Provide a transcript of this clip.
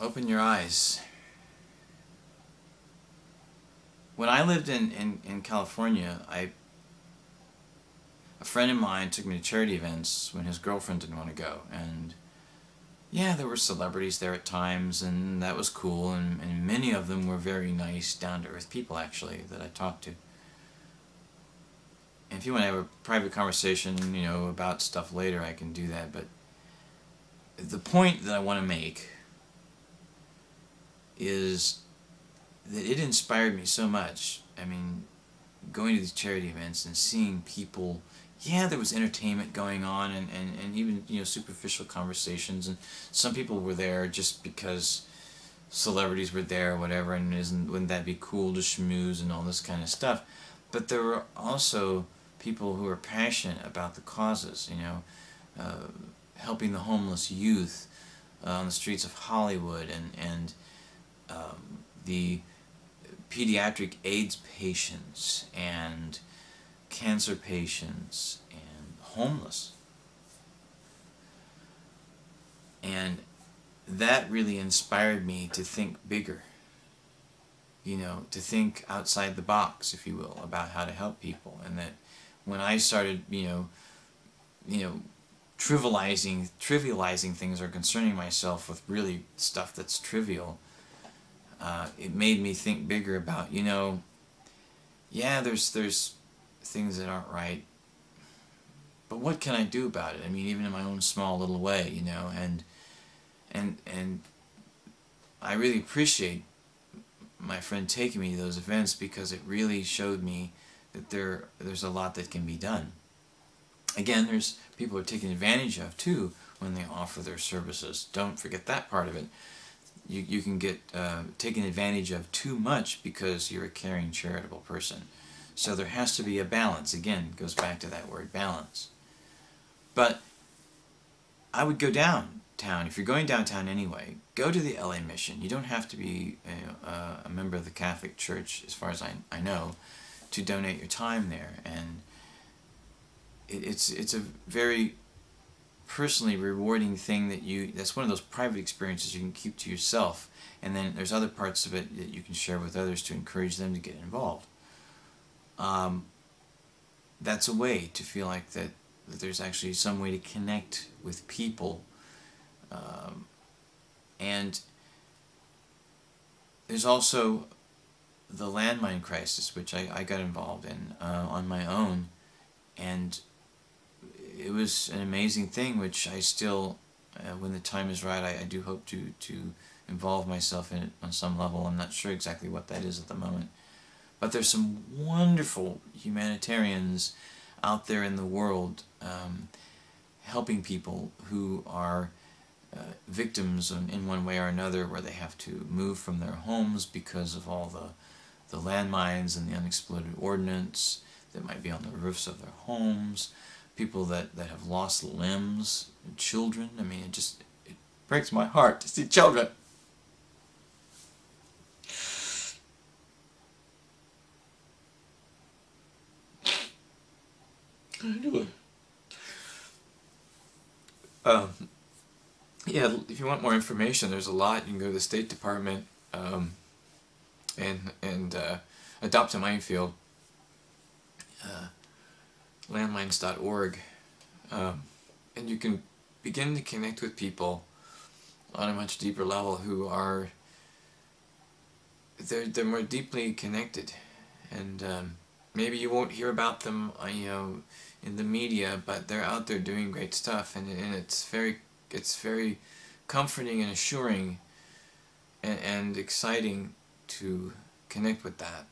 open your eyes. When I lived in California, a friend of mine took me to charity events when his girlfriend didn't want to go, and yeah, there were celebrities there at times, and that was cool, and many of them were very nice, down-to-earth people, actually, that I talked to. And if you want to have a private conversation, you know, about stuff later, I can do that, but the point that I want to make is that it inspired me so much. I mean, going to these charity events and seeing people, yeah, there was entertainment going on, and even, you know, superficial conversations, and some people were there just because celebrities were there or whatever, and wouldn't that be cool to schmooze and all this kind of stuff. But there were also people who were passionate about the causes, you know, helping the homeless youth on the streets of Hollywood, and the pediatric AIDS patients, and cancer patients, and homeless. And that really inspired me to think bigger, you know, to think outside the box, if you will, about how to help people. And that when I started, you know, trivializing things or concerning myself with really stuff that's trivial, it made me think bigger about, you know, yeah, there's things that aren't right, but what can I do about it? I mean, even in my own small little way, you know, and I really appreciate my friend taking me to those events, because it really showed me that there's a lot that can be done. Again, there's people who are taken advantage of too when they offer their services. Don't forget that part of it. You can get taken advantage of too much because you're a caring, charitable person. So there has to be a balance. Again, it goes back to that word, balance. But I would go downtown. If you're going downtown anyway, go to the LA Mission. You don't have to be a member of the Catholic Church, as far as I know, to donate your time there. And it's a very personally rewarding thing that's one of those private experiences you can keep to yourself, and then there's other parts of it that you can share with others to encourage them to get involved. That's a way to feel like that there's actually some way to connect with people, and there's also the landmine crisis, which I got involved in on my own, and it was an amazing thing, which I still, when the time is right, I do hope to involve myself in it on some level. I'm not sure exactly what that is at the moment. But there's some wonderful humanitarians out there in the world helping people who are victims in one way or another, where they have to move from their homes because of all the landmines and the unexploded ordnance that might be on the roofs of their homes. People that have lost limbs, children. I mean, it breaks my heart to see children. Anyway. Yeah, if you want more information, there's a lot. You can go to the State Department and adopt a minefield. Landmines.org, and you can begin to connect with people on a much deeper level who are they're more deeply connected, and maybe you won't hear about them you know, in the media, but they're out there doing great stuff, and it's very comforting and assuring and exciting to connect with that.